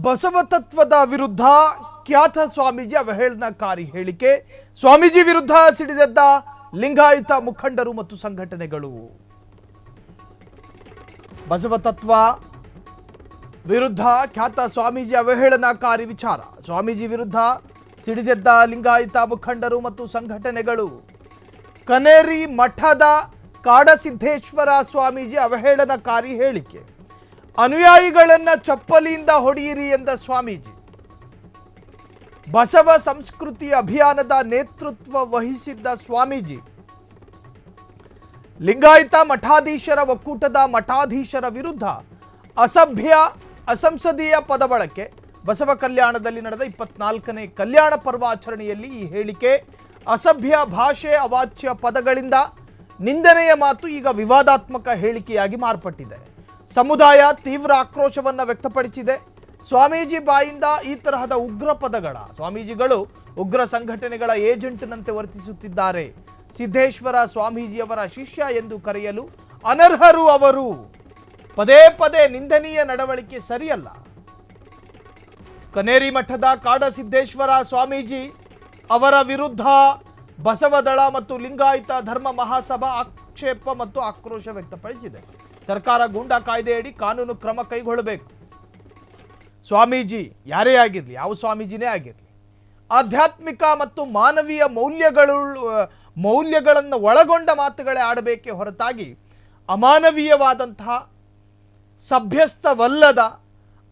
ಬಸವ ತತ್ವದ ವಿರುದ್ಧ ಖ್ಯಾತ ಸ್ವಾಮೀಜಿ ಅವಹೇಳನಕಾರಿ ಹೇಳಿಕೆ. ಸ್ವಾಮೀಜಿ ವಿರುದ್ಧ ಸಿಡಿದೆದ್ದ ಲಿಂಗಾಯತ ಮುಖಂಡರು ಮತ್ತು ಸಂಘಟನೆಗಳು. ಬಸವ ತತ್ವ ವಿರುದ್ಧ ಖ್ಯಾತ ಸ್ವಾಮೀಜಿ ಅವಹೇಳನಕಾರಿ ವಿಚಾರ. ಸ್ವಾಮೀಜಿ ವಿರುದ್ಧ ಸಿಡಿದೆದ್ದ ಲಿಂಗಾಯತ ಮುಖಂಡರು ಮತ್ತು ಸಂಘಟನೆಗಳು. ಕನೇರಿ ಮಠದ ಕಾಡಸಿದ್ದೇಶ್ವರ ಸ್ವಾಮೀಜಿ ಅವಹೇಳನಕಾರಿ ಹೇಳಿಕೆ. ಅನುಯಾಯಿಗಳನ್ನ ಚಪ್ಪಲಿಯಿಂದ ಹೊಡೆಯಿರಿ ಎಂದ ಸ್ವಾಮೀಜಿ. ಬಸವ ಸಂಸ್ಕೃತಿ ಅಭಿಯಾನದ ನೇತೃತ್ವ ವಹಿಸಿದ್ದ ಸ್ವಾಮೀಜಿ. ಲಿಂಗಾಯತ ಮಠಾಧೀಶರ ಒಕ್ಕೂಟದ ಮಠಾಧೀಶರ ವಿರುದ್ಧ ಅಸಭ್ಯ ಅಸಂಸದೀಯ ಪದ ಬಳಕೆ. ಬಸವ ಕಲ್ಯಾಣದಲ್ಲಿ ನಡೆದ 24ನೇ ಕಲ್ಯಾಣ ಪರ್ವಾಚರಣೆಯಲ್ಲಿ ಈ ಹೇಳಿಕೆ. ಅಸಭ್ಯ ಭಾಷೆ, ಅವಾಚ್ಯ ಪದಗಳಿಂದ ನಿಂದನೆಯ ಮಾತು ಈಗ ವಿವಾದಾತ್ಮಕ ಹೇಳಿಕೆಯಾಗಿ ಮಾರ್ಪಟ್ಟಿದೆ. ಸಮುದಾಯ ತೀವ್ರ ಆಕ್ರೋಶವನ್ನು ವ್ಯಕ್ತಪಡಿಸಿದೆ. ಸ್ವಾಮೀಜಿ ಬಾಯಿಂದ ಈ ತರಹದ ಉಗ್ರ ಪದಗಳ, ಸ್ವಾಮೀಜಿಗಳು ಉಗ್ರ ಸಂಘಟನೆಗಳ ಏಜೆಂಟ್ನಂತೆ ವರ್ತಿಸುತ್ತಿದ್ದಾರೆ. ಸಿದ್ದೇಶ್ವರ ಸ್ವಾಮೀಜಿಯವರ ಶಿಷ್ಯ ಎಂದು ಕರೆಯಲು ಅನರ್ಹರು ಅವರು. ಪದೇ ಪದೇ ನಿಂದನೀಯ ನಡವಳಿಕೆ ಸರಿಯಲ್ಲ. ಕನೇರಿ ಮಠದ ಕಾಡಸಿದ್ದೇಶ್ವರ ಸ್ವಾಮೀಜಿ ಅವರ ವಿರುದ್ಧ ಬಸವದಳ ಮತ್ತು ಲಿಂಗಾಯತ ಧರ್ಮ ಮಹಾಸಭಾ ಆಕ್ಷೇಪ ಮತ್ತು ಆಕ್ರೋಶ ವ್ಯಕ್ತಪಡಿಸಿದೆ. ಸರ್ಕಾರ ಗೂಂಡಾ ಕಾಯ್ದೆಯಡಿ ಕಾನೂನು ಕ್ರಮ ಕೈಗೊಳ್ಳಬೇಕು. ಸ್ವಾಮೀಜಿ ಯಾರೇ ಆಗಿರಲಿ, ಯಾವ ಸ್ವಾಮೀಜಿನೇ ಆಗಿರಲಿ, ಆಧ್ಯಾತ್ಮಿಕ ಮತ್ತು ಮಾನವೀಯ ಮೌಲ್ಯಗಳನ್ನು ಒಳಗೊಂಡ ಮಾತುಗಳೇ ಆಡಬೇಕೇ ಹೊರತಾಗಿ ಅಮಾನವೀಯವಾದಂತಹ ಸಭ್ಯಸ್ಥವಲ್ಲದ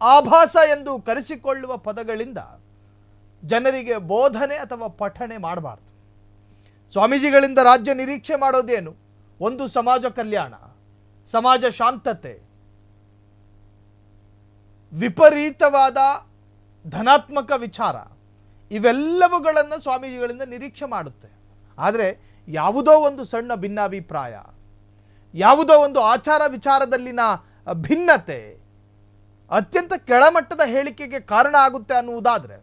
ಆಭಾಸ ಎಂದು ಕರೆಸಿಕೊಳ್ಳುವ ಪದಗಳಿಂದ ಜನರಿಗೆ ಬೋಧನೆ ಅಥವಾ ಪಠಣೆ ಮಾಡಬಾರ್ದು. ಸ್ವಾಮೀಜಿಗಳಿಂದ ರಾಜ್ಯ ನಿರೀಕ್ಷೆ ಮಾಡೋದೇನು? ಒಂದು ಸಮಾಜ ಕಲ್ಯಾಣ, ಸಮಾಜ ಶಾಂತತೆ, ವಿಪರೀತವಾದ ಧನಾತ್ಮಕ ವಿಚಾರ, ಇವೆಲ್ಲವುಗಳನ್ನು ಸ್ವಾಮೀಜಿಗಳಿಂದ ನಿರೀಕ್ಷೆ ಮಾಡುತ್ತೆ. ಆದರೆ ಯಾವುದೋ ಒಂದು ಸಣ್ಣ ಭಿನ್ನಾಭಿಪ್ರಾಯ, ಯಾವುದೋ ಒಂದು ಆಚಾರ ವಿಚಾರದಲ್ಲಿನ ಭಿನ್ನತೆ ಅತ್ಯಂತ ಕೆಳಮಟ್ಟದ ಹೇಳಿಕೆಗೆ ಕಾರಣ ಆಗುತ್ತೆ ಅನ್ನುವುದಾದರೆ,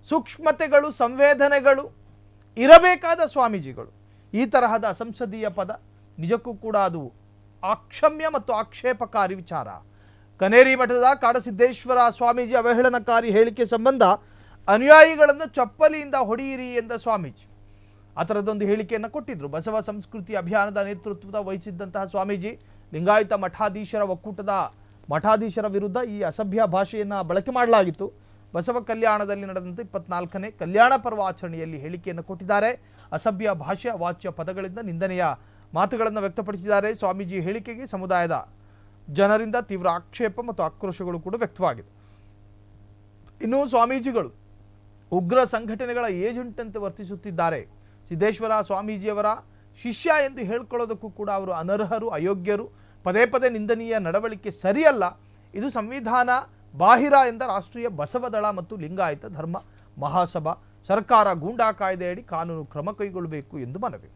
ಸೂಕ್ಷ್ಮತೆಗಳು, ಸಂವೇದನೆಗಳು ಇರಬೇಕಾದ ಸ್ವಾಮೀಜಿಗಳು ಈ ತರಹದ ಅಸಂಸದೀಯ ಪದ ನಿಜಕ್ಕೂ ಕೂಡ ಅದು ಅಕ್ಷಮ್ಯ ಮತ್ತು ಆಕ್ಷೇಪಕಾರಿ ವಿಚಾರ. ಕನೇರಿ ಮಠದ ಕಾಡಸಿದ್ದೇಶ್ವರ ಸ್ವಾಮೀಜಿ ಅವಹೇಳನಕಾರಿ ಹೇಳಿಕೆ ಸಂಬಂಧ ಅನುಯಾಯಿಗಳನ್ನು ಚಪ್ಪಲಿಯಿಂದ ಹೊಡೆಯಿರಿ ಎಂದ ಸ್ವಾಮೀಜಿ ಆ ಥರದೊಂದು ಹೇಳಿಕೆಯನ್ನು ಕೊಟ್ಟಿದ್ರು. ಬಸವ ಸಂಸ್ಕೃತಿ ಅಭಿಯಾನದ ನೇತೃತ್ವದ ವಹಿಸಿದ್ದಂತಹ ಸ್ವಾಮೀಜಿ ಲಿಂಗಾಯತ ಮಠಾಧೀಶರ ಒಕ್ಕೂಟದ ಮಠಾಧೀಶರ ವಿರುದ್ಧ ಈ ಅಸಭ್ಯ ಭಾಷೆಯನ್ನು ಬಳಕೆ ಮಾಡಲಾಗಿತ್ತು. ಬಸವ ಕಲ್ಯಾಣದಲ್ಲಿ ನಡೆದಂತೆ 24ನೇ ಕಲ್ಯಾಣ ಪರ್ವಾಚರಣೆಯಲ್ಲಿ ಹೇಳಿಕೆಯನ್ನು ಕೊಟ್ಟಿದ್ದಾರೆ. ಅಸಭ್ಯ ಭಾಷೆ, ಅವಾಚ್ಯ ಪದಗಳಿಂದ ನಿಂದನೆಯ ಮಾತುಗಳನ್ನು ವ್ಯಕ್ತಪಡಿಸಿದ್ದಾರೆ. ಸ್ವಾಮೀಜಿ ಹೇಳಿಕೆಗೆ ಸಮುದಾಯದ ಜನರಿಂದ ತೀವ್ರ ಆಕ್ಷೇಪ ಮತ್ತು ಆಕ್ರೋಶಗಳು ಕೂಡ ವ್ಯಕ್ತವಾಗಿದೆ. ಇನ್ನು ಸ್ವಾಮೀಜಿಗಳು ಉಗ್ರ ಸಂಘಟನೆಗಳ ಏಜೆಂಟ್ ಅಂತೆ ವರ್ತಿಸುತ್ತಿದ್ದಾರೆ. ಸಿದ್ದೇಶ್ವರ ಸ್ವಾಮೀಜಿಯವರ ಶಿಷ್ಯ ಎಂದು ಹೇಳ್ಕೊಳ್ಳೋದಕ್ಕೂ ಕೂಡ ಅವರು ಅನರ್ಹರು, ಅಯೋಗ್ಯರು. ಪದೇ ಪದೇ ನಿಂದನೀಯ ನಡವಳಿಕೆ ಸರಿಯಲ್ಲ. ಇದು ಸಂವಿಧಾನ ಬಾಹಿರ ಎಂದ ರಾಷ್ಟ್ರೀಯ ಬಸವದಳ ಮತ್ತು ಲಿಂಗಾಯತ ಧರ್ಮ ಮಹಾಸಭಾ. ಸರ್ಕಾರ ಗೂಂಡಾ ಕಾಯ್ದೆಯಡಿ ಕಾನೂನು ಕ್ರಮ ಕೈಗೊಳ್ಳಬೇಕು ಎಂದು ಮನವಿ.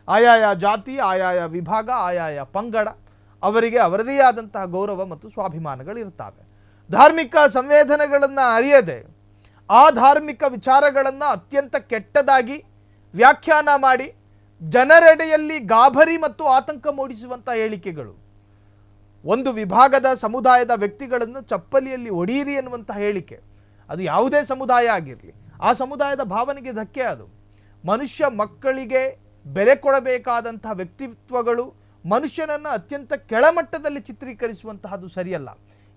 ಆಯಾಯ ಜಾತಿ, ಆಯಾಯ ವಿಭಾಗ, ಆಯಾಯ ಪಂಗಡ ಅವರಿಗೆ ಅವರದೇ ಆದಂತಹ ಗೌರವ ಮತ್ತು ಸ್ವಾಭಿಮಾನಗಳಿರ್ತವೆ. ಧಾರ್ಮಿಕ ಸಂವೇದನೆಗಳನ್ನು ಅರಿಯದೆ ಆ ಧಾರ್ಮಿಕ ವಿಚಾರಗಳನ್ನು ಅತ್ಯಂತ ಕೆಟ್ಟದಾಗಿ ವ್ಯಾಖ್ಯಾನ ಮಾಡಿ ಜನರೆಡೆಯಲ್ಲಿ ಗಾಬರಿ ಮತ್ತು ಆತಂಕ ಮೂಡಿಸುವಂಥ ಹೇಳಿಕೆಗಳು, ಒಂದು ವಿಭಾಗದ ಸಮುದಾಯದ ವ್ಯಕ್ತಿಗಳನ್ನು ಚಪ್ಪಲಿಯಲ್ಲಿ ಹೊಡೆಯಿರಿ ಎನ್ನುವಂಥ ಹೇಳಿಕೆ, ಅದು ಯಾವುದೇ ಸಮುದಾಯ ಆಗಿರಲಿ ಆ ಸಮುದಾಯದ ಭಾವನೆಗೆ ಧಕ್ಕೆ. ಅದು ಮನುಷ್ಯ ಮಕ್ಕಳಿಗೆ ಬೆಲೆ ಕೊಡಬೇಕಾದಂತಹ ವ್ಯಕ್ತಿತ್ವಗಳು ಮನುಷ್ಯನನ್ನು ಅತ್ಯಂತ ಕೆಳಮಟ್ಟದಲ್ಲಿ ಚಿತ್ರೀಕರಿಸುವಂತಹದ್ದು ಸರಿಯಲ್ಲ.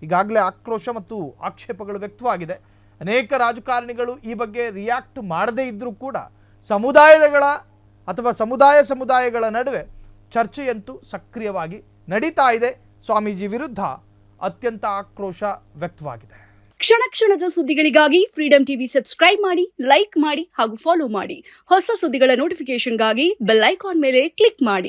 ಈಗಾಗಲೇ ಆಕ್ರೋಶ ಮತ್ತು ಆಕ್ಷೇಪಗಳು ವ್ಯಕ್ತವಾಗಿದೆ. ಅನೇಕ ರಾಜಕಾರಣಿಗಳು ಈ ಬಗ್ಗೆ ರಿಯಾಕ್ಟ್ ಮಾಡದೇ ಇದ್ದರೂ ಕೂಡ ಸಮುದಾಯಗಳ ಅಥವಾ ಸಮುದಾಯಗಳ ನಡುವೆ ಚರ್ಚೆಯಂತೂ ಸಕ್ರಿಯವಾಗಿ ನಡೀತಾ ಇದೆ. ಸ್ವಾಮೀಜಿ ವಿರುದ್ಧ ಅತ್ಯಂತ ಆಕ್ರೋಶ ವ್ಯಕ್ತವಾಗಿದೆ. ಕ್ಷಣ ಕ್ಷಣದ ಸುದ್ದಿಗಳಿಗಾಗಿ ಫ್ರೀಡಂ ಟಿವಿ ಸಬ್ಸ್ಕ್ರೈಬ್ ಮಾಡಿ, ಲೈಕ್ ಮಾಡಿ ಹಾಗೂ ಫಾಲೋ ಮಾಡಿ. ಹೊಸ ಸುದ್ದಿಗಳ ನೋಟಿಫಿಕೇಶನ್ಗಾಗಿ ಬೆಲ್ ಐಕಾನ್ ಮೇಲೆ ಕ್ಲಿಕ್ ಮಾಡಿ.